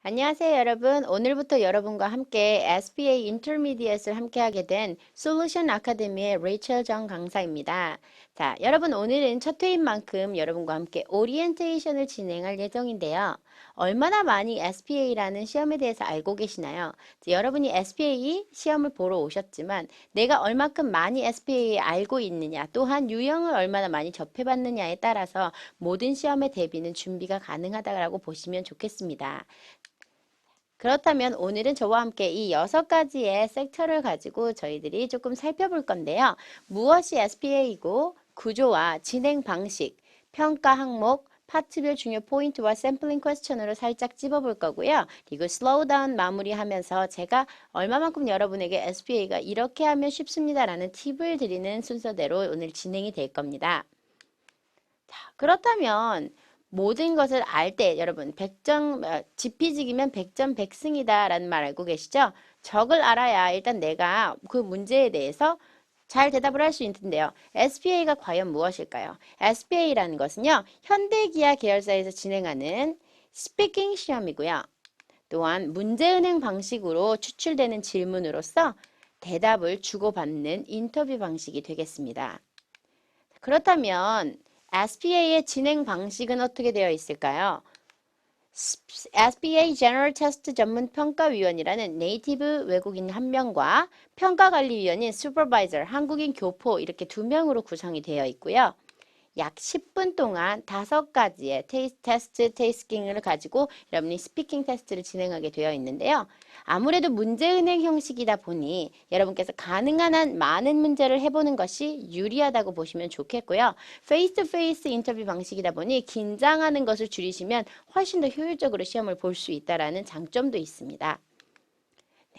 안녕하세요, 여러분. 오늘부터 여러분과 함께 SBA Intermediate을 함께 하게 된 솔루션 아카데미의 레이첼 정 강사입니다. 자, 여러분 오늘은 첫 회인 만큼 여러분과 함께 오리엔테이션을 진행할 예정인데요. 얼마나 많이 SBA라는 시험에 대해서 알고 계시나요? 여러분이 SBA 시험을 보러 오셨지만 내가 얼마큼 많이 SBA 알고 있느냐, 또한 유형을 얼마나 많이 접해봤느냐에 따라서 모든 시험의 대비는 준비가 가능하다고 보시면 좋겠습니다. 그렇다면 오늘은 저와 함께 이 6가지의 섹터를 가지고 저희들이 조금 살펴볼 건데요. 무엇이 SPA이고 구조와 진행 방식, 평가 항목, 파트별 중요 포인트와 샘플링 퀘스천으로 살짝 찝어볼 거고요. 그리고 슬로우 다운 마무리하면서 제가 얼마만큼 여러분에게 SPA가 이렇게 하면 쉽습니다라는 팁을 드리는 순서대로 오늘 진행이 될 겁니다. 자, 그렇다면 모든 것을 알 때 여러분 100점 지피지기면 100점 100승이다 라는 말 알고 계시죠? 적을 알아야 일단 내가 그 문제에 대해서 잘 대답을 할 수 있는데요. SPA가 과연 무엇일까요? SPA라는 것은요. 현대기아 계열사에서 진행하는 스피킹 시험이고요. 또한 문제은행 방식으로 추출되는 질문으로서 대답을 주고받는 인터뷰 방식이 되겠습니다. 그렇다면 SPA의 진행 방식은 어떻게 되어 있을까요? SBA General Test 전문 평가위원이라는 네이티브 외국인 1명과 평가관리위원인 슈퍼바이저 한국인 교포 이렇게 2명으로 구성이 되어 있고요. 약 10분 동안 5가지의 테스트 테이스킹을 가지고 여러분이 스피킹 테스트를 진행하게 되어 있는데요. 아무래도 문제은행 형식이다 보니 여러분께서 가능한 한 많은 문제를 해보는 것이 유리하다고 보시면 좋겠고요. 페이스 투 페이스 인터뷰 방식이다 보니 긴장하는 것을 줄이시면 훨씬 더 효율적으로 시험을 볼 수 있다는 장점도 있습니다.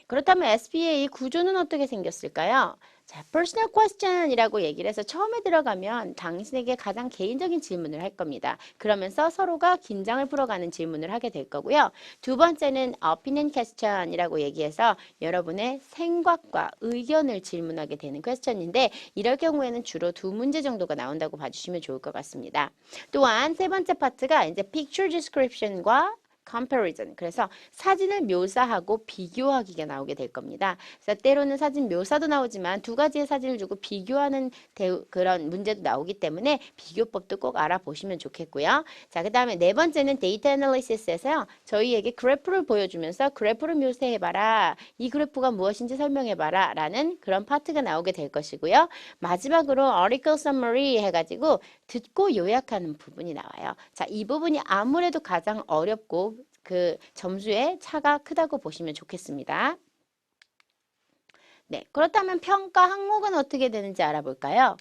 그렇다면 SBA 구조는 어떻게 생겼을까요? 자, personal question이라고 얘기를 해서 처음에 들어가면 당신에게 가장 개인적인 질문을 할 겁니다. 그러면서 서로가 긴장을 풀어가는 질문을 하게 될 거고요. 두 번째는 opinion question이라고 얘기해서 여러분의 생각과 의견을 질문하게 되는 퀘스천인데 이럴 경우에는 주로 2문제 정도가 나온다고 봐주시면 좋을 것 같습니다. 또한 세 번째 파트가 이제 picture description과 comparison. 그래서 사진을 묘사하고 비교하기가 나오게 될 겁니다. 그래서 때로는 사진 묘사도 나오지만 2가지의 사진을 주고 비교하는 그런 문제도 나오기 때문에 비교법도 꼭 알아보시면 좋겠고요. 자, 그 다음에 네 번째는 데이터 애널리시스에서요. 저희에게 그래프를 보여주면서 그래프를 묘사해봐라. 이 그래프가 무엇인지 설명해봐라. 라는 그런 파트가 나오게 될 것이고요. 마지막으로 article summary 해가지고 듣고 요약하는 부분이 나와요. 자, 이 부분이 아무래도 가장 어렵고 그 점수의 차가 크다고 보시면 좋겠습니다. 네, 그렇다면 평가 항목은 어떻게 되는지 알아볼까요?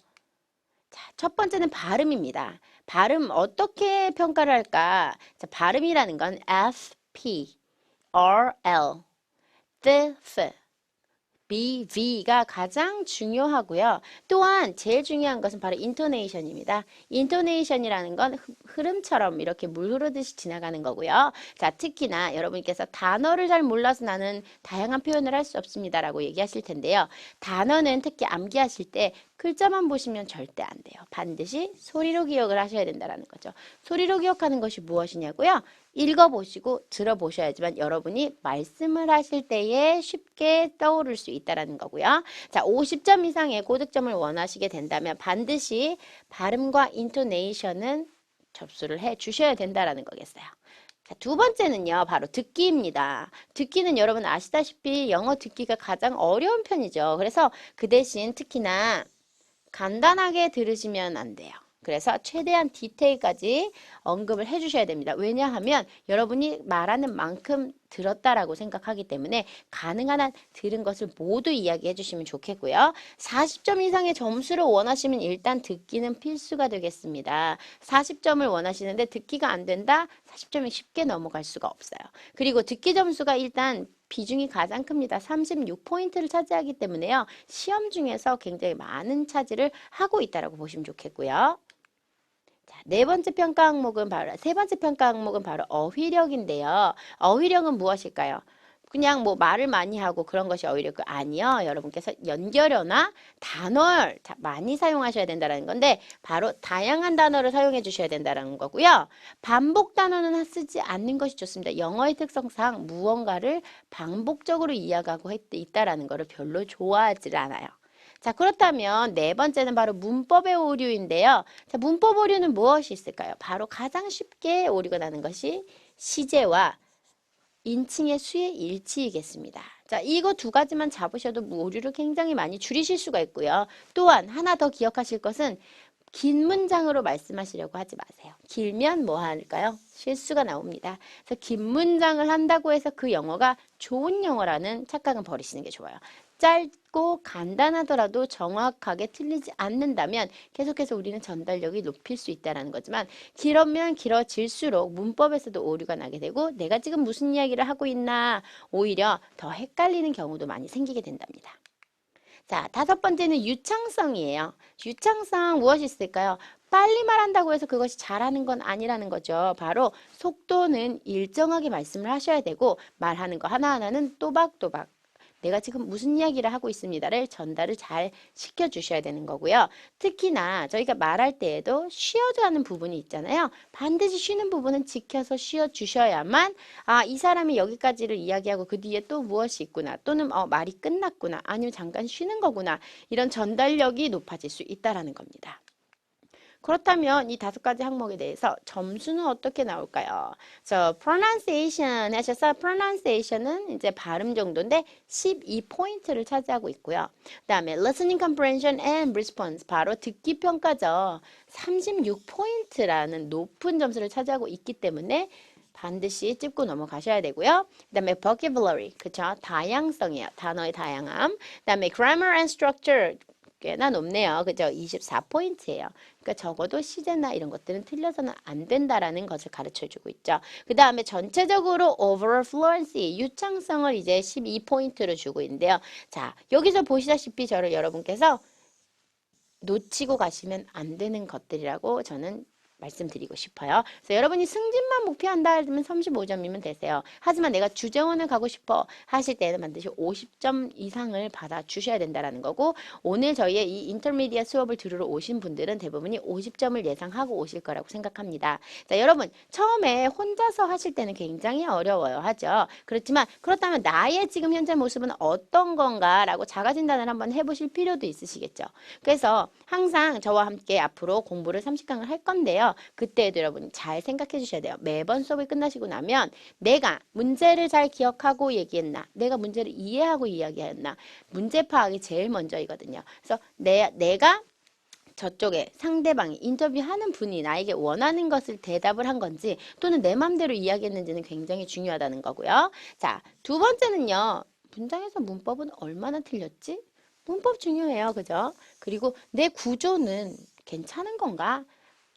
자, 첫 번째는 발음입니다. 발음 어떻게 평가를 할까? 자, 발음이라는 건 F, P, R, L, T, F, B, V가 가장 중요하고요. 또한 제일 중요한 것은 바로 인토네이션입니다. 인토네이션이라는 건 흐름처럼 이렇게 물 흐르듯이 지나가는 거고요. 자, 특히나 여러분께서 단어를 잘 몰라서 나는 다양한 표현을 할 수 없습니다라고 얘기하실 텐데요. 단어는 특히 암기하실 때 글자만 보시면 절대 안 돼요. 반드시 소리로 기억을 하셔야 된다는 거죠. 소리로 기억하는 것이 무엇이냐고요? 읽어보시고 들어보셔야지만 여러분이 말씀을 하실 때에 쉽게 떠오를 수 있다는 거고요. 자, 50점 이상의 고득점을 원하시게 된다면 반드시 발음과 인토네이션은 접수를 해 주셔야 된다는 거겠어요. 자, 두 번째는요, 바로 듣기입니다. 듣기는 여러분 아시다시피 영어 듣기가 가장 어려운 편이죠. 그래서 그 대신 특히나 간단하게 들으시면 안 돼요. 그래서 최대한 디테일까지 언급을 해주셔야 됩니다. 왜냐하면 여러분이 말하는 만큼 들었다라고 생각하기 때문에 가능한 한 들은 것을 모두 이야기해 주시면 좋겠고요. 40점 이상의 점수를 원하시면 일단 듣기는 필수가 되겠습니다. 40점을 원하시는데 듣기가 안 된다? 40점이 쉽게 넘어갈 수가 없어요. 그리고 듣기 점수가 일단 비중이 가장 큽니다. 36포인트를 차지하기 때문에요. 시험 중에서 굉장히 많은 차지를 하고 있다고 보시면 좋겠고요. 자, 세 번째 평가 항목은 바로 어휘력인데요. 어휘력은 무엇일까요? 그냥 뭐 말을 많이 하고 그런 것이 오히려 아니요. 여러분께서 연결어나 단어를 많이 사용하셔야 된다는 건데 바로 다양한 단어를 사용해 주셔야 된다는 거고요. 반복 단어는 쓰지 않는 것이 좋습니다. 영어의 특성상 무언가를 반복적으로 이야기하고 있다라는 것을 별로 좋아하지 않아요. 자, 그렇다면 네 번째는 바로 문법의 오류인데요. 자, 문법 오류는 무엇이 있을까요? 바로 가장 쉽게 오류가 나는 것이 시제와 인칭의 수의 일치이겠습니다. 자, 이거 두 가지만 잡으셔도 오류를 굉장히 많이 줄이실 수가 있고요. 또한 하나 더 기억하실 것은 긴 문장으로 말씀하시려고 하지 마세요. 길면 뭐 할까요? 실수가 나옵니다. 그래서 긴 문장을 한다고 해서 그 영어가 좋은 영어라는 착각은 버리시는 게 좋아요. 짧고 간단하더라도 정확하게 틀리지 않는다면 계속해서 우리는 전달력이 높일 수 있다는 거지만 길으면 길어질수록 문법에서도 오류가 나게 되고 내가 지금 무슨 이야기를 하고 있나 오히려 더 헷갈리는 경우도 많이 생기게 된답니다. 자, 다섯 번째는 유창성이에요. 유창성 무엇이 있을까요? 빨리 말한다고 해서 그것이 잘하는 건 아니라는 거죠. 바로 속도는 일정하게 말씀을 하셔야 되고 말하는 거 하나하나는 또박또박 내가 지금 무슨 이야기를 하고 있습니다를 전달을 잘 시켜주셔야 되는 거고요. 특히나 저희가 말할 때에도 쉬어가는 부분이 있잖아요. 반드시 쉬는 부분은 지켜서 쉬어주셔야만 이 사람이 여기까지를 이야기하고 그 뒤에 또 무엇이 있구나 또는 말이 끝났구나 아니면 잠깐 쉬는 거구나 이런 전달력이 높아질 수 있다는 겁니다. 그렇다면 이 다섯 가지 항목에 대해서 점수는 어떻게 나올까요? pronunciation 하셔서 pronunciation은 이제 발음 정도인데 12포인트를 차지하고 있고요. 그 다음에 listening comprehension and response 바로 듣기 평가죠. 36포인트라는 높은 점수를 차지하고 있기 때문에 반드시 짚고 넘어가셔야 되고요. 그 다음에 vocabulary, 그쵸? 다양성이에요. 단어의 다양함. 그 다음에 grammar and structure 꽤나 높네요. 그죠? 24포인트예요. 그러니까 적어도 시제나 이런 것들은 틀려서는 안 된다라는 것을 가르쳐 주고 있죠. 그 다음에 전체적으로 overall fluency, 유창성을 이제 12포인트로 주고 있는데요. 자, 여기서 보시다시피 저를 여러분께서 놓치고 가시면 안 되는 것들이라고 저는 말씀드리고 싶어요. 그래서 여러분이 승진만 목표한다 하면 35점이면 되세요. 하지만 내가 주재원을 가고 싶어 하실 때는 반드시 50점 이상을 받아 주셔야 된다는 거고 오늘 저희의 이 인터미디엇 수업을 들으러 오신 분들은 대부분이 50점을 예상하고 오실 거라고 생각합니다. 자, 여러분 처음에 혼자서 하실 때는 굉장히 어려워요. 하죠. 그렇지만 그렇다면 나의 지금 현재 모습은 어떤 건가 라고 자가진단을 한번 해보실 필요도 있으시겠죠. 그래서 항상 저와 함께 앞으로 공부를 30강을 할 건데요. 그때에도 여러분 잘 생각해 주셔야 돼요. 매번 수업이 끝나시고 나면 내가 문제를 잘 기억하고 얘기했나 내가 문제를 이해하고 이야기했나 문제 파악이 제일 먼저이거든요. 그래서 내가 저쪽에 상대방이 인터뷰하는 분이 나에게 원하는 것을 대답을 한 건지 또는 내 맘대로 이야기했는지는 굉장히 중요하다는 거고요. 자, 두 번째는요. 문장에서 문법은 얼마나 틀렸지? 문법 중요해요. 그죠? 그리고 내 구조는 괜찮은 건가?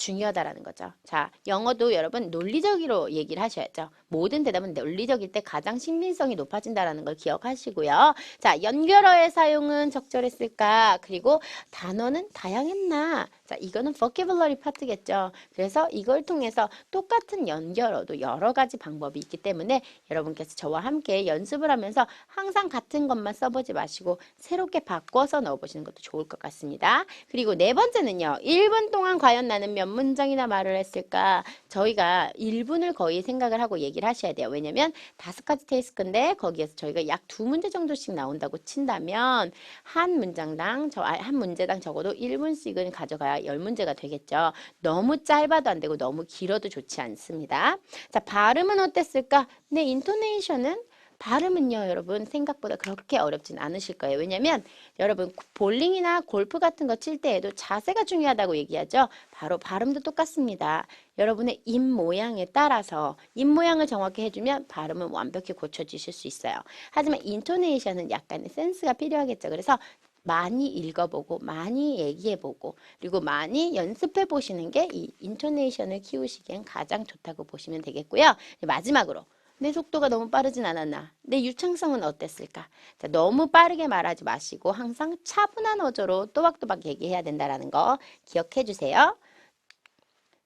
중요하다라는 거죠. 자, 영어도 여러분 논리적으로 얘기를 하셔야죠. 모든 대답은 논리적일 때 가장 신빙성이 높아진다는 걸 기억하시고요. 자, 연결어의 사용은 적절했을까? 그리고 단어는 다양했나? 자, 이거는 vocabulary 파트겠죠. 그래서 이걸 통해서 똑같은 연결어도 여러 가지 방법이 있기 때문에 여러분께서 저와 함께 연습을 하면서 항상 같은 것만 써보지 마시고 새롭게 바꿔서 넣어보시는 것도 좋을 것 같습니다. 그리고 네 번째는요. 1분 동안 과연 나는 몇 문장이나 말을 했을까? 저희가 1분을 거의 생각을 하고 얘기를 하셔야 돼요. 왜냐면 5가지 테스크인데 거기에서 저희가 약 2문제 정도씩 나온다고 친다면 한 문제당 적어도 1분씩은 가져가야 10문제가 되겠죠. 너무 짧아도 안 되고 너무 길어도 좋지 않습니다. 자, 발음은 어땠을까? 네, 인토네이션은 발음은요, 여러분 생각보다 그렇게 어렵진 않으실 거예요. 왜냐면 여러분 볼링이나 골프 같은 거 칠 때에도 자세가 중요하다고 얘기하죠. 바로 발음도 똑같습니다. 여러분의 입 모양에 따라서 입 모양을 정확히 해주면 발음은 완벽히 고쳐지실 수 있어요. 하지만 인토네이션은 약간의 센스가 필요하겠죠. 그래서 많이 읽어보고 많이 얘기해보고 그리고 많이 연습해보시는 게 이 인토네이션을 키우시기엔 가장 좋다고 보시면 되겠고요. 마지막으로 내 속도가 너무 빠르진 않았나? 내 유창성은 어땠을까? 자, 너무 빠르게 말하지 마시고 항상 차분한 어조로 또박또박 얘기해야 된다는 거 기억해 주세요.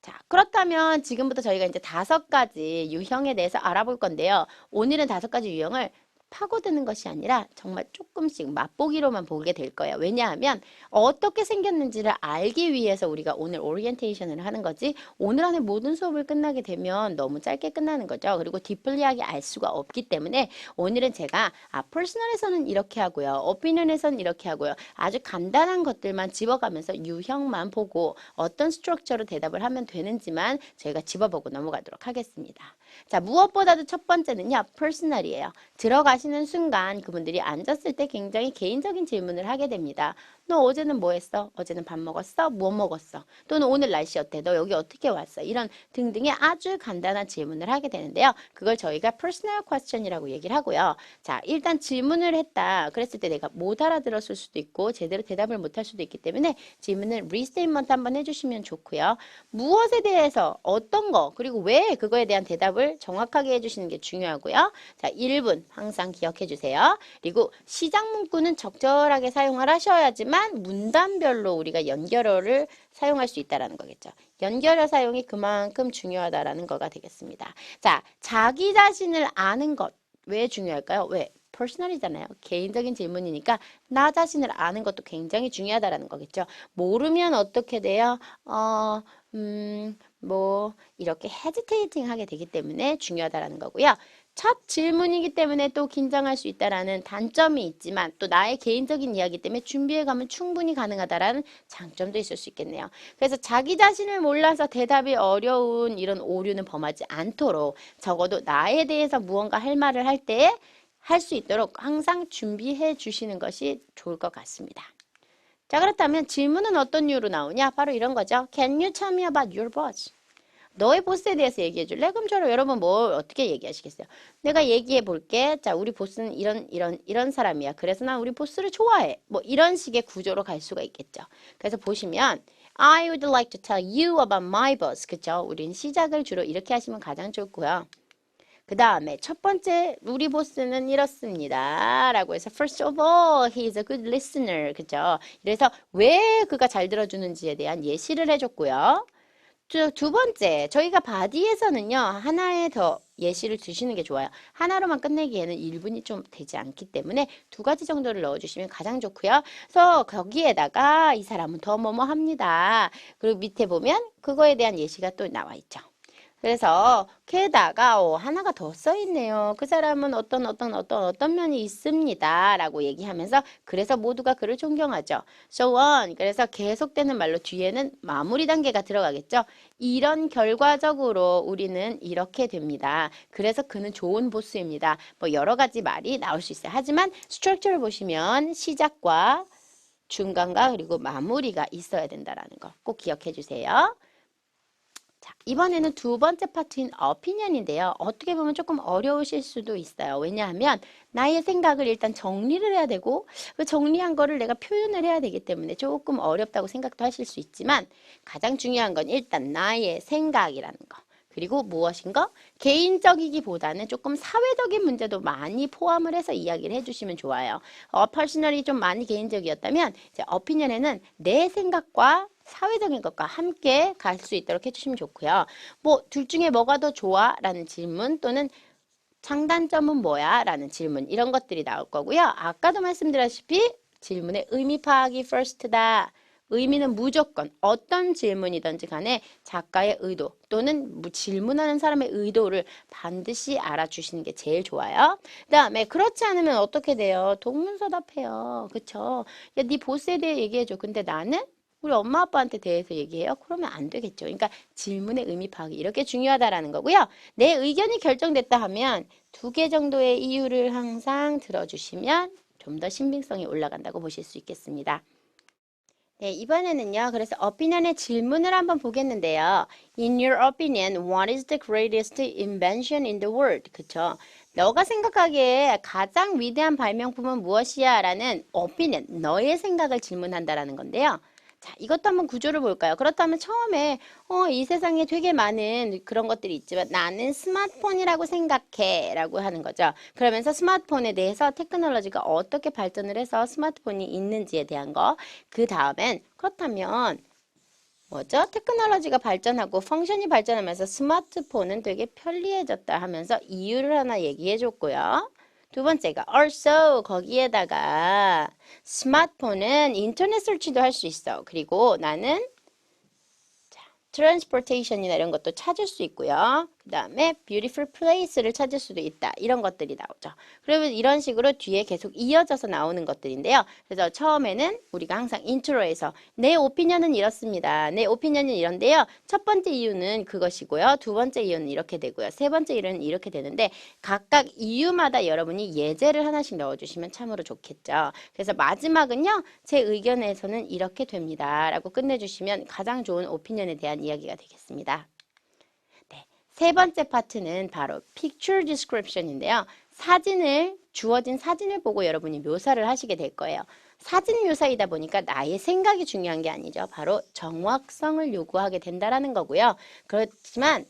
자, 그렇다면 지금부터 저희가 이제 5가지 유형에 대해서 알아볼 건데요. 오늘은 5가지 유형을 파고드는 것이 아니라 정말 조금씩 맛보기로만 보게 될 거예요. 왜냐하면 어떻게 생겼는지를 알기 위해서 우리가 오늘 오리엔테이션을 하는 거지 오늘 안에 모든 수업을 끝나게 되면 너무 짧게 끝나는 거죠. 그리고 디플리하게 알 수가 없기 때문에 오늘은 제가 퍼스널에서는 이렇게 하고요. 오피니언에서는 이렇게 하고요. 아주 간단한 것들만 집어가면서 유형만 보고 어떤 스트럭처로 대답을 하면 되는지만 저희가 집어보고 넘어가도록 하겠습니다. 자, 무엇보다도 첫 번째는요. 퍼스널이에요. 들어가시는 순간 그분들이 앉았을 때 굉장히 개인적인 질문을 하게 됩니다. 너 어제는 뭐 했어? 어제는 밥 먹었어? 뭐 먹었어? 또는 오늘 날씨 어때? 너 여기 어떻게 왔어? 이런 등등의 아주 간단한 질문을 하게 되는데요. 그걸 저희가 personal question이라고 얘기를 하고요. 자, 일단 질문을 했다. 그랬을 때 내가 못 알아들었을 수도 있고 제대로 대답을 못할 수도 있기 때문에 질문을 restatement 한번 해주시면 좋고요. 무엇에 대해서 어떤 거 그리고 왜 그거에 대한 대답을 정확하게 해주시는 게 중요하고요. 자, 1분 항상 기억해 주세요. 그리고 시작 문구는 적절하게 사용을 하셔야지만 문단별로 우리가 연결어를 사용할 수 있다라는 거겠죠. 연결어 사용이 그만큼 중요하다라는 거가 되겠습니다. 자, 자기 자신을 아는 것 왜 중요할까요? 왜? 퍼스널이잖아요. 개인적인 질문이니까 나 자신을 아는 것도 굉장히 중요하다라는 거겠죠. 모르면 어떻게 돼요? 뭐 이렇게 헤지테이팅 하게 되기 때문에 중요하다라는 거고요. 첫 질문이기 때문에 또 긴장할 수 있다라는 단점이 있지만 또 나의 개인적인 이야기 때문에 준비해 가면 충분히 가능하다라는 장점도 있을 수 있겠네요. 그래서 자기 자신을 몰라서 대답이 어려운 이런 오류는 범하지 않도록 적어도 나에 대해서 무언가 할 말을 할 때에 할 수 있도록 항상 준비해 주시는 것이 좋을 것 같습니다. 자, 그렇다면 질문은 어떤 이유로 나오냐? 바로 이런 거죠. Can you tell me about your boss? 너의 보스에 대해서 얘기해 줄래? 그럼 저로 여러분 뭐 어떻게 얘기하시겠어요? 내가 얘기해 볼게. 자, 우리 보스는 이런 사람이야. 그래서 난 우리 보스를 좋아해. 뭐 이런 식의 구조로 갈 수가 있겠죠. 그래서 보시면 I would like to tell you about my boss. 그죠? 우린 시작을 주로 이렇게 하시면 가장 좋고요. 그 다음에 첫 번째 우리 보스는 이렇습니다 라고 해서 first of all he is a good listener 그죠? 그래서 왜 그가 잘 들어주는지에 대한 예시를 해줬고요. 두 번째 저희가 바디에서는요 하나에 더 예시를 두시는 게 좋아요. 하나로만 끝내기에는 1분이 좀 되지 않기 때문에 두 가지 정도를 넣어주시면 가장 좋고요. 그래서 거기에다가 이 사람은 더 뭐뭐 합니다. 그리고 밑에 보면 그거에 대한 예시가 또 나와 있죠. 그래서 게다가 하나가 더 써 있네요. 그 사람은 어떤 면이 있습니다. 라고 얘기하면서 그래서 모두가 그를 존경하죠. So on. 그래서 계속되는 말로 뒤에는 마무리 단계가 들어가겠죠. 이런 결과적으로 우리는 이렇게 됩니다. 그래서 그는 좋은 보스입니다. 뭐 여러 가지 말이 나올 수 있어요. 하지만 스트럭처를 보시면 시작과 중간과 그리고 마무리가 있어야 된다는 거 꼭 기억해 주세요. 자, 이번에는 두 번째 파트인 opinion인데요. 어떻게 보면 조금 어려우실 수도 있어요. 왜냐하면 나의 생각을 일단 정리를 해야 되고 그 정리한 거를 내가 표현을 해야 되기 때문에 조금 어렵다고 생각도 하실 수 있지만 가장 중요한 건 일단 나의 생각이라는 거. 그리고 무엇인가? 개인적이기보다는 조금 사회적인 문제도 많이 포함을 해서 이야기를 해주시면 좋아요. 퍼스널이 좀 많이 개인적이었다면 이제 opinion에는 내 생각과 사회적인 것과 함께 갈 수 있도록 해주시면 좋고요. 뭐 둘 중에 뭐가 더 좋아? 라는 질문 또는 장단점은 뭐야? 라는 질문 이런 것들이 나올 거고요. 아까도 말씀드렸다시피 질문의 의미 파악이 first다. 의미는 무조건 어떤 질문이든지 간에 작가의 의도 또는 질문하는 사람의 의도를 반드시 알아주시는 게 제일 좋아요. 그 다음에 그렇지 않으면 어떻게 돼요? 동문서답해요. 그쵸? 야, 네 보스에 대해 얘기해줘. 근데 나는 우리 엄마 아빠한테 대해서 얘기해요? 그러면 안 되겠죠. 그러니까 질문의 의미 파악이 이렇게 중요하다라는 거고요. 내 의견이 결정됐다 하면 두 개 정도의 이유를 항상 들어주시면 좀 더 신빙성이 올라간다고 보실 수 있겠습니다. 네, 이번에는요. 그래서 opinion의 질문을 한번 보겠는데요. In your opinion, what is the greatest invention in the world? 그쵸? 너가 생각하기에 가장 위대한 발명품은 무엇이야? 라는 opinion, 너의 생각을 질문한다라는 건데요. 자, 이것도 한번 구조를 볼까요? 그렇다면 처음에 이 세상에 되게 많은 그런 것들이 있지만 나는 스마트폰이라고 생각해 라고 하는 거죠. 그러면서 스마트폰에 대해서 테크놀로지가 어떻게 발전을 해서 스마트폰이 있는지에 대한 거. 그 다음엔 그렇다면 뭐죠? 테크놀로지가 발전하고 펑션이 발전하면서 스마트폰은 되게 편리해졌다 하면서 이유를 하나 얘기해 줬고요. 두 번째가 also 거기에다가 스마트폰은 인터넷 설치도 할 수 있어. 그리고 나는 transportation이나 이런 것도 찾을 수 있고요. 그 다음에 beautiful place를 찾을 수도 있다. 이런 것들이 나오죠. 그러면 이런 식으로 뒤에 계속 이어져서 나오는 것들인데요. 그래서 처음에는 우리가 항상 인트로에서 내 오피니언은 이렇습니다. 내 오피니언은 이런데요. 첫 번째 이유는 그것이고요. 두 번째 이유는 이렇게 되고요. 세 번째 이유는 이렇게 되는데 각각 이유마다 여러분이 예제를 하나씩 넣어주시면 참으로 좋겠죠. 그래서 마지막은요. 제 의견에서는 이렇게 됩니다. 라고 끝내주시면 가장 좋은 오피니언에 대한 이야기가 되겠습니다. 네, 세 번째 파트는 바로 picture description인데요. 주어진 사진을 보고 여러분이 묘사를 하시게 될 거예요. 사진 묘사이다 보니까 나의 생각이 중요한 게 아니죠. 바로 정확성을 요구하게 된다라는 거고요. 그렇지만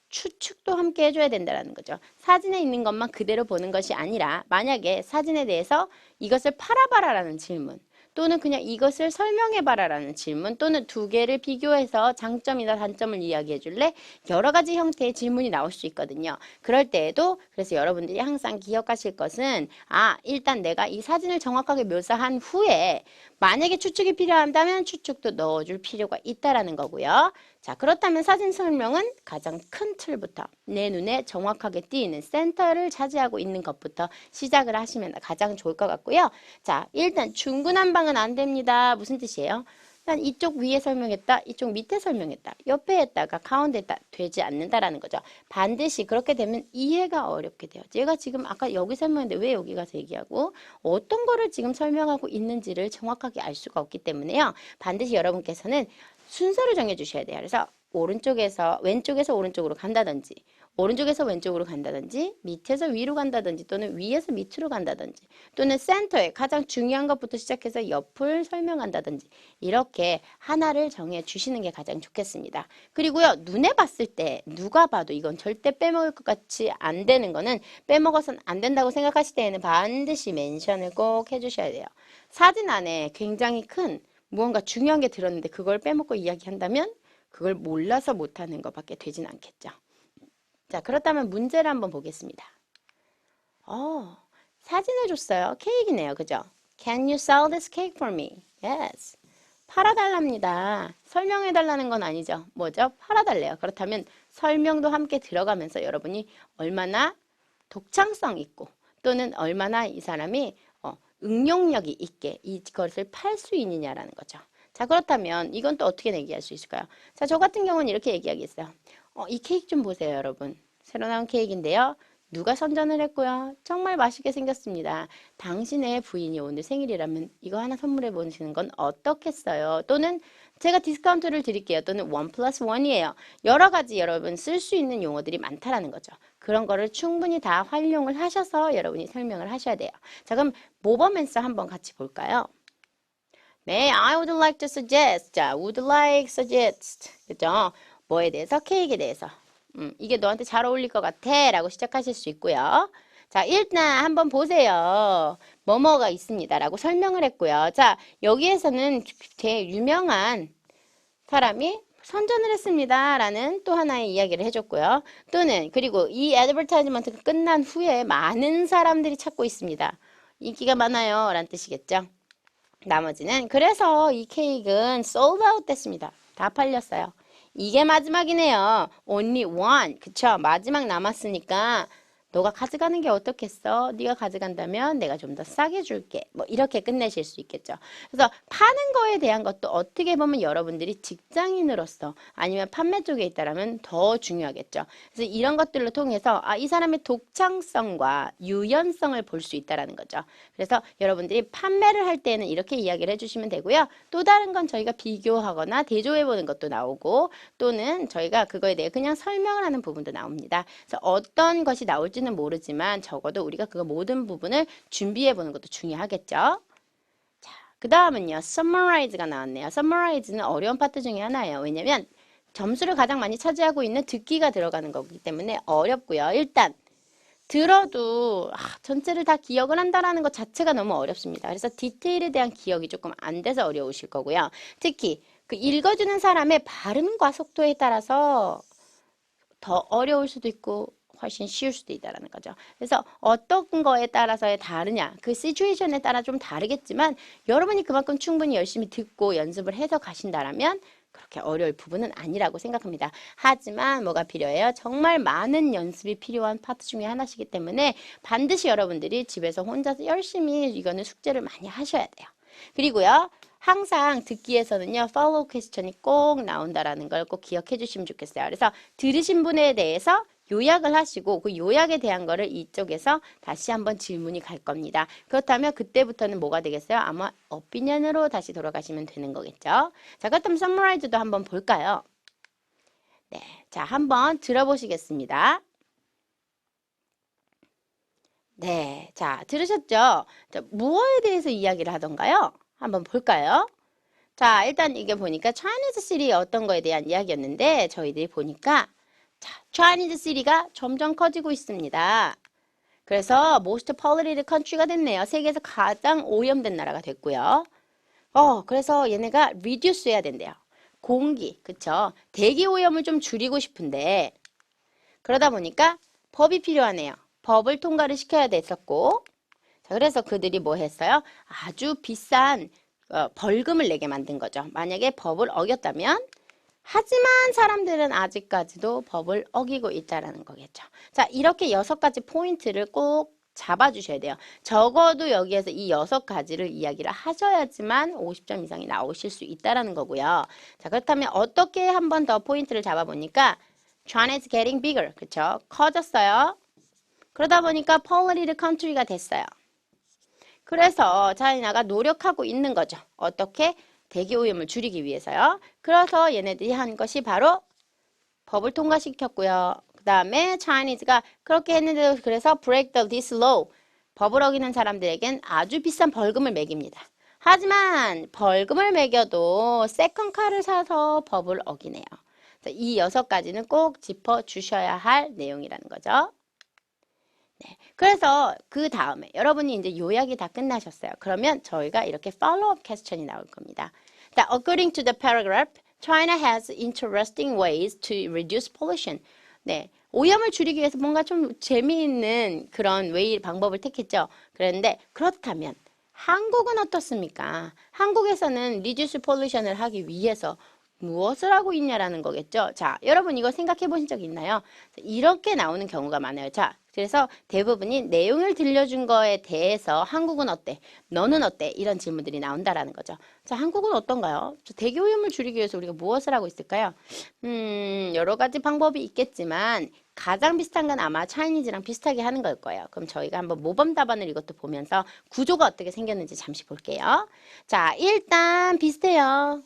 추측도 함께 해줘야 된다는 거죠. 사진에 있는 것만 그대로 보는 것이 아니라 만약에 사진에 대해서 이것을 팔아봐라라는 질문 또는 그냥 이것을 설명해봐라라는 질문 또는 두 개를 비교해서 장점이나 단점을 이야기해 줄래? 여러 가지 형태의 질문이 나올 수 있거든요. 그럴 때에도 그래서 여러분들이 항상 기억하실 것은 일단 내가 이 사진을 정확하게 묘사한 후에 만약에 추측이 필요한다면 추측도 넣어줄 필요가 있다라는 거고요. 자, 그렇다면 사진 설명은 가장 큰 틀부터 내 눈에 정확하게 띄는 센터를 차지하고 있는 것부터 시작을 하시면 가장 좋을 것 같고요. 자, 일단 중구난방은 안 됩니다. 무슨 뜻이에요? 일단 이쪽 위에 설명했다, 이쪽 밑에 설명했다, 옆에 했다가 가운데 했다 되지 않는다라는 거죠. 반드시 그렇게 되면 이해가 어렵게 돼요. 제가 지금 아까 여기 설명했는데 왜 여기 가서 얘기하고 어떤 거를 지금 설명하고 있는지를 정확하게 알 수가 없기 때문에요. 반드시 여러분께서는 순서를 정해 주셔야 돼요. 그래서 왼쪽에서 오른쪽으로 간다든지 오른쪽에서 왼쪽으로 간다든지 밑에서 위로 간다든지 또는 위에서 밑으로 간다든지 또는 센터에 가장 중요한 것부터 시작해서 옆을 설명한다든지 이렇게 하나를 정해 주시는 게 가장 좋겠습니다. 그리고요. 눈에 봤을 때 누가 봐도 이건 절대 빼먹을 것 같이 안 되는 거는 빼먹어서는 안 된다고 생각하실 때에는 반드시 멘션을 꼭 해주셔야 돼요. 사진 안에 굉장히 큰 무언가 중요한 게 들었는데 그걸 빼먹고 이야기한다면 그걸 몰라서 못하는 것밖에 되진 않겠죠. 자, 그렇다면 문제를 한번 보겠습니다. 사진을 줬어요. 케이크네요. 그죠? Can you sell this cake for me? Yes. 팔아달랍니다. 설명해달라는 건 아니죠. 뭐죠? 팔아달래요. 그렇다면 설명도 함께 들어가면서 여러분이 얼마나 독창성 있고 또는 얼마나 이 사람이 응용력이 있게 이것을 팔 수 있느냐라는 거죠. 자, 그렇다면 이건 또 어떻게 얘기할 수 있을까요? 자, 저 같은 경우는 이렇게 얘기하겠어요. 이 케이크 좀 보세요, 여러분. 새로 나온 케이크인데요. 누가 선전을 했고요. 정말 맛있게 생겼습니다. 당신의 부인이 오늘 생일이라면 이거 하나 선물해 보시는 건 어떻겠어요? 또는 제가 디스카운트를 드릴게요. 또는 1+1이에요. 여러 가지 여러분 쓸 수 있는 용어들이 많다라는 거죠. 그런 거를 충분히 다 활용을 하셔서 여러분이 설명을 하셔야 돼요. 자, 그럼 모범앤서 한번 같이 볼까요? 네, I would like to suggest. 자, would like, suggest. 그죠? 뭐에 대해서? 케이크에 대해서. 이게 너한테 잘 어울릴 것 같아. 라고 시작하실 수 있고요. 자, 일단 한번 보세요. 뭐뭐가 있습니다. 라고 설명을 했고요. 자, 여기에서는 제일 유명한 사람이 선전을 했습니다. 라는 또 하나의 이야기를 해줬고요. 또는 그리고 이 애드버타이즈먼트가 끝난 후에 많은 사람들이 찾고 있습니다. 인기가 많아요. 라는 뜻이겠죠. 나머지는 그래서 이 케이크는 sold out 됐습니다. 다 팔렸어요. 이게 마지막이네요. only one. 그쵸? 마지막 남았으니까 너가 가져가는 게 어떻겠어? 네가 가져간다면 내가 좀 더 싸게 줄게. 뭐 이렇게 끝내실 수 있겠죠. 그래서 파는 거에 대한 것도 어떻게 보면 여러분들이 직장인으로서 아니면 판매 쪽에 있다라면 더 중요하겠죠. 그래서 이런 것들로 통해서 이 사람의 독창성과 유연성을 볼 수 있다라는 거죠. 그래서 여러분들이 판매를 할 때는 이렇게 이야기를 해주시면 되고요. 또 다른 건 저희가 비교하거나 대조해보는 것도 나오고 또는 저희가 그거에 대해 그냥 설명을 하는 부분도 나옵니다. 그래서 어떤 것이 나올지는 모르지만 적어도 우리가 그 모든 부분을 준비해 보는 것도 중요하겠죠. 자, 그 다음은요. summarize가 나왔네요. summarize는 어려운 파트 중에 하나예요. 왜냐면 점수를 가장 많이 차지하고 있는 듣기가 들어가는 거기 때문에 어렵고요. 일단 들어도 전체를 다 기억을 한다라는 것 자체가 너무 어렵습니다. 그래서 디테일에 대한 기억이 조금 안 돼서 어려우실 거고요. 특히 그 읽어주는 사람의 발음과 속도에 따라서 더 어려울 수도 있고 훨씬 쉬울 수도 있다는 거죠. 그래서 어떤 거에 따라서의 다르냐, 그 시츄에이션에 따라 좀 다르겠지만 여러분이 그만큼 충분히 열심히 듣고 연습을 해서 가신다라면 그렇게 어려울 부분은 아니라고 생각합니다. 하지만 뭐가 필요해요? 정말 많은 연습이 필요한 파트 중에 하나시기 때문에 반드시 여러분들이 집에서 혼자서 열심히 이거는 숙제를 많이 하셔야 돼요. 그리고요. 항상 듣기에서는요. follow question이 꼭 나온다라는 걸 꼭 기억해 주시면 좋겠어요. 그래서 들으신 분에 대해서 요약을 하시고 그 요약에 대한 거를 이쪽에서 다시 한번 질문이 갈 겁니다. 그렇다면 그때부터는 뭐가 되겠어요? 아마 opinion으로 다시 돌아가시면 되는 거겠죠. 자, 그렇다면 summarize도 한번 볼까요? 네, 자, 한번 들어보시겠습니다. 네, 자, 들으셨죠? 자, 무엇에 대해서 이야기를 하던가요? 한번 볼까요? 자, 일단 이게 보니까 Chinese City 어떤 거에 대한 이야기였는데 저희들이 보니까 자, Chinese City가 점점 커지고 있습니다. 그래서 most polluted country가 됐네요. 세계에서 가장 오염된 나라가 됐고요. 그래서 얘네가 reduce 해야 된대요. 공기, 그쵸? 대기 오염을 좀 줄이고 싶은데 그러다 보니까 법이 필요하네요. 법을 통과를 시켜야 됐었고 자, 그래서 그들이 뭐 했어요? 아주 비싼 벌금을 내게 만든 거죠. 만약에 법을 어겼다면 하지만 사람들은 아직까지도 법을 어기고 있다라는 거겠죠. 자, 이렇게 6가지 포인트를 꼭 잡아주셔야 돼요. 적어도 여기에서 이 6가지를 이야기를 하셔야지만 50점 이상이 나오실 수 있다라는 거고요. 자, 그렇다면 어떻게 한 번 더 포인트를 잡아보니까 China is getting bigger. 그쵸? 커졌어요. 그러다 보니까 polluted country가 됐어요. 그래서 차이나가 노력하고 있는 거죠. 어떻게? 대기오염을 줄이기 위해서요. 그래서 얘네들이 한 것이 바로 법을 통과시켰고요. 그 다음에 Chinese가 그렇게 했는데도 그래서 break this law. 법을 어기는 사람들에겐 아주 비싼 벌금을 매깁니다. 하지만 벌금을 매겨도 세컨카를 사서 법을 어기네요. 이 6가지는 꼭 짚어주셔야 할 내용이라는 거죠. 네. 그래서 그 다음에 여러분이 이제 요약이 다 끝나셨어요. 그러면 저희가 이렇게 follow-up question이 나올 겁니다. 자, according to the paragraph, China has interesting ways to reduce pollution. 네. 오염을 줄이기 위해서 뭔가 좀 재미있는 그런 방법을 택했죠. 그런데 그렇다면 한국은 어떻습니까? 한국에서는 reduce pollution을 하기 위해서 무엇을 하고 있냐라는 거겠죠. 자, 여러분 이거 생각해 보신 적 있나요? 이렇게 나오는 경우가 많아요. 자, 그래서 대부분이 내용을 들려준 거에 대해서 한국은 어때? 너는 어때? 이런 질문들이 나온다라는 거죠. 자, 한국은 어떤가요? 대기오염을 줄이기 위해서 우리가 무엇을 하고 있을까요? 여러 가지 방법이 있겠지만 가장 비슷한 건 아마 차이니즈랑 비슷하게 하는 걸 거예요. 그럼 저희가 한번 모범 답안을 이것도 보면서 구조가 어떻게 생겼는지 잠시 볼게요. 자, 일단 비슷해요.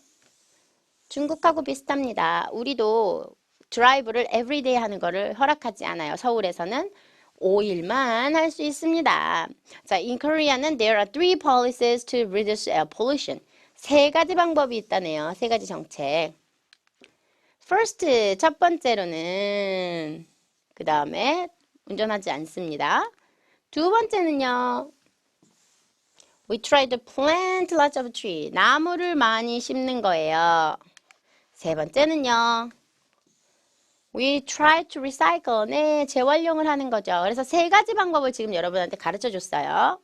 중국하고 비슷합니다. 우리도 드라이브를 everyday 하는 거를 허락하지 않아요. 서울에서는 5일만 할 수 있습니다. 자, in Korea는 there are 3 policies to reduce air pollution. 3가지 방법이 있다네요. 3가지 정책. First, 첫 번째로는 그 다음에 운전하지 않습니다. 두 번째는요. We try to plant lots of trees. 나무를 많이 심는 거예요. 세 번째는요. We try to recycle. 네, 재활용을 하는 거죠. 그래서 3가지 방법을 지금 여러분한테 가르쳐 줬어요.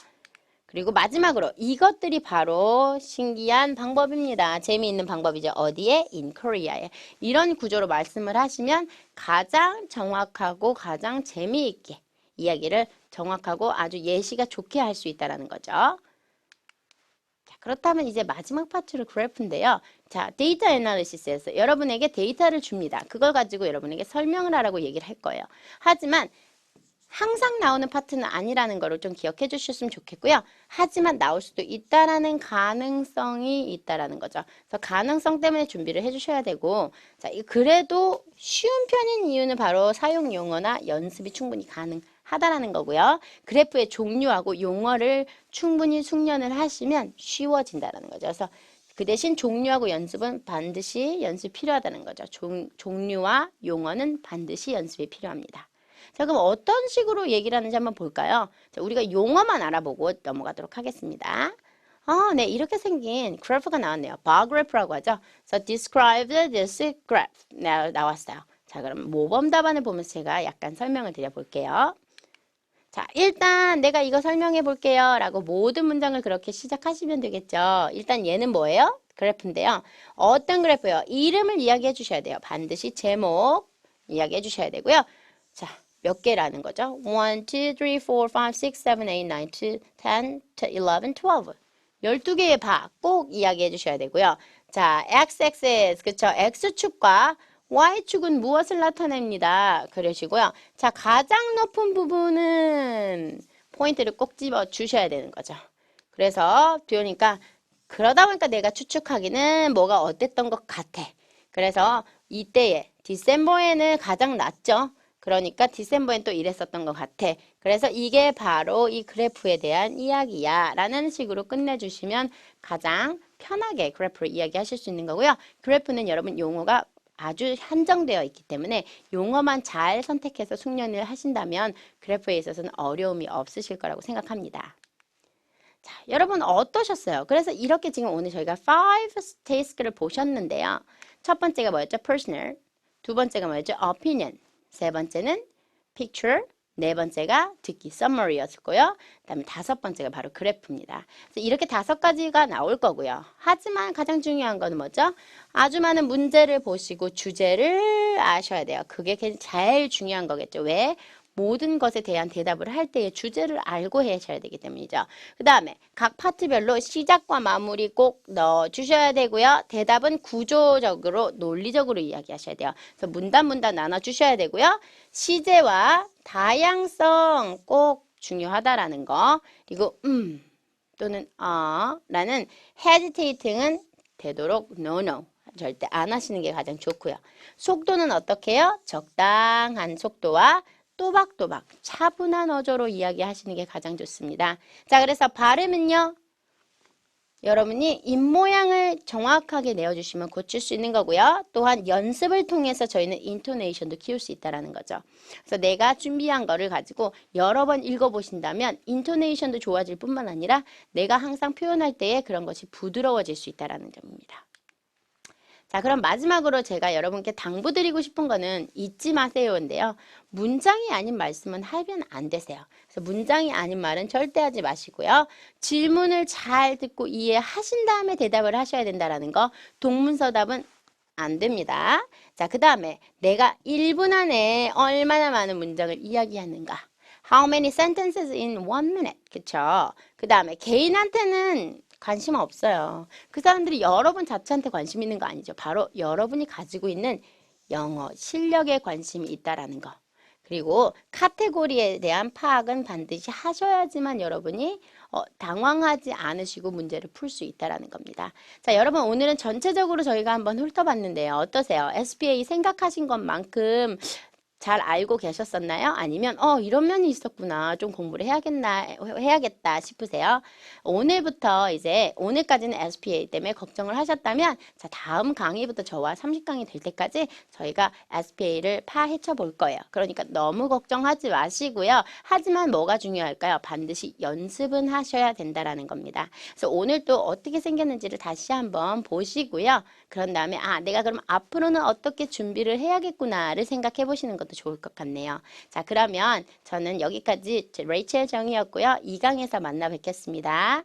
그리고 마지막으로 이것들이 바로 신기한 방법입니다. 재미있는 방법이죠. 어디에? In Korea에. 이런 구조로 말씀을 하시면 가장 정확하고 가장 재미있게 이야기를 정확하고 아주 예시가 좋게 할 수 있다는 거죠. 그렇다면 이제 마지막 파트로 그래프인데요. 자, 데이터 애널리시스에서 여러분에게 데이터를 줍니다. 그걸 가지고 여러분에게 설명을 하라고 얘기를 할 거예요. 하지만 항상 나오는 파트는 아니라는 거를 좀 기억해 주셨으면 좋겠고요. 하지만 나올 수도 있다라는 가능성이 있다라는 거죠. 그래서 가능성 때문에 준비를 해 주셔야 되고, 자, 그래도 쉬운 편인 이유는 바로 사용 용어나 연습이 충분히 가능하다라는 거고요. 그래프의 종류하고 용어를 충분히 숙련을 하시면 쉬워진다라는 거죠. 그래서 그 대신 종류하고 연습은 반드시 연습이 필요하다는 거죠. 종류와 용어는 반드시 연습이 필요합니다. 자, 그럼 어떤 식으로 얘기를 하는지 한번 볼까요? 자, 우리가 용어만 알아보고 넘어가도록 하겠습니다. 네, 이렇게 생긴 그래프가 나왔네요. bar graph라고 하죠. So describe this graph. 나왔어요. 자, 그럼 모범 답안을 보면서 제가 약간 설명을 드려볼게요. 자, 일단 내가 이거 설명해 볼게요 라고 모든 문장을 그렇게 시작하시면 되겠죠. 일단 얘는 뭐예요? 그래프인데요. 어떤 그래프요? 이름을 이야기해 주셔야 돼요. 반드시 제목 이야기해 주셔야 되고요. 자, 몇 개라는 거죠? 1, 2, 3, 4, 5, 6, 7, 8, 9, 10, 11, 12. 12개의 바 꼭 이야기해 주셔야 되고요. 자, x-axis, 그쵸? x축과 y축은 무엇을 나타냅니다. 그러시고요. 자, 가장 높은 부분은 포인트를 꼭 집어 주셔야 되는 거죠. 그래서 그러니까 그러다 보니까 내가 추측하기는 뭐가 어땠던 것 같아. 그래서 이때에 디셈버에는 가장 낮죠. 그러니까 디셈버엔 또 이랬었던 것 같아. 그래서 이게 바로 이 그래프에 대한 이야기야 라는 식으로 끝내주시면 가장 편하게 그래프를 이야기하실 수 있는 거고요. 그래프는 여러분 용어가 아주 한정되어 있기 때문에 용어만 잘 선택해서 숙련을 하신다면 그래프에 있어서는 어려움이 없으실 거라고 생각합니다. 자, 여러분 어떠셨어요? 그래서 이렇게 지금 오늘 저희가 5 task를 보셨는데요. 첫 번째가 뭐였죠? personal. 두 번째가 뭐였죠? opinion. 세 번째는 picture. 네 번째가 듣기 summary였고요. 그다음에 다섯 번째가 바로 그래프입니다. 그래서 이렇게 5가지가 나올 거고요. 하지만 가장 중요한 거는 뭐죠? 아주 많은 문제를 보시고 주제를 아셔야 돼요. 그게 제일 중요한 거겠죠. 왜? 모든 것에 대한 대답을 할 때의 주제를 알고 하셔야 되기 때문이죠. 그 다음에 각 파트별로 시작과 마무리 꼭 넣어주셔야 되고요. 대답은 구조적으로 논리적으로 이야기하셔야 돼요. 그래서 문단 나눠주셔야 되고요. 시제와 다양성 꼭 중요하다라는 거. 그리고 또는 라는 hesitating은 되도록 no. 절대 안 하시는 게 가장 좋고요. 속도는 어떻게 해요? 적당한 속도와 또박또박 차분한 어조로 이야기하시는 게 가장 좋습니다. 자, 그래서 발음은요. 여러분이 입모양을 정확하게 내어주시면 고칠 수 있는 거고요. 또한 연습을 통해서 저희는 인토네이션도 키울 수 있다는 거죠. 그래서 내가 준비한 거를 가지고 여러 번 읽어보신다면 인토네이션도 좋아질 뿐만 아니라 내가 항상 표현할 때에 그런 것이 부드러워질 수 있다는 점입니다. 자, 그럼 마지막으로 제가 여러분께 당부드리고 싶은 거는 잊지 마세요인데요. 문장이 아닌 말씀은 하면 안 되세요. 그래서 문장이 아닌 말은 절대 하지 마시고요. 질문을 잘 듣고 이해하신 다음에 대답을 하셔야 된다는 거. 동문서답은 안 됩니다. 자, 그 다음에 내가 1분 안에 얼마나 많은 문장을 이야기하는가. How many sentences in 1 minute? 그쵸? 그 다음에 개인한테는 관심 없어요. 그 사람들이 여러분 자체한테 관심 있는 거 아니죠. 바로 여러분이 가지고 있는 영어 실력에 관심이 있다라는 거. 그리고 카테고리에 대한 파악은 반드시 하셔야지만 여러분이 당황하지 않으시고 문제를 풀 수 있다라는 겁니다. 자, 여러분 오늘은 전체적으로 저희가 한번 훑어봤는데요. 어떠세요? SPA 생각하신 것만큼 잘 알고 계셨었나요? 아니면 이런 면이 있었구나. 좀 공부를 해야겠다 싶으세요? 오늘부터 이제 오늘까지는 SPA 때문에 걱정을 하셨다면 자, 다음 강의부터 저와 30강이 될 때까지 저희가 SPA를 파헤쳐 볼 거예요. 그러니까 너무 걱정하지 마시고요. 하지만 뭐가 중요할까요? 반드시 연습은 하셔야 된다라는 겁니다. 그래서 오늘 또 어떻게 생겼는지를 다시 한번 보시고요. 그런 다음에 내가 그럼 앞으로는 어떻게 준비를 해야겠구나를 생각해 보시는 것도 좋을 것 같네요. 자, 그러면 저는 여기까지 레이첼 정이었고요. 2강에서 만나 뵙겠습니다.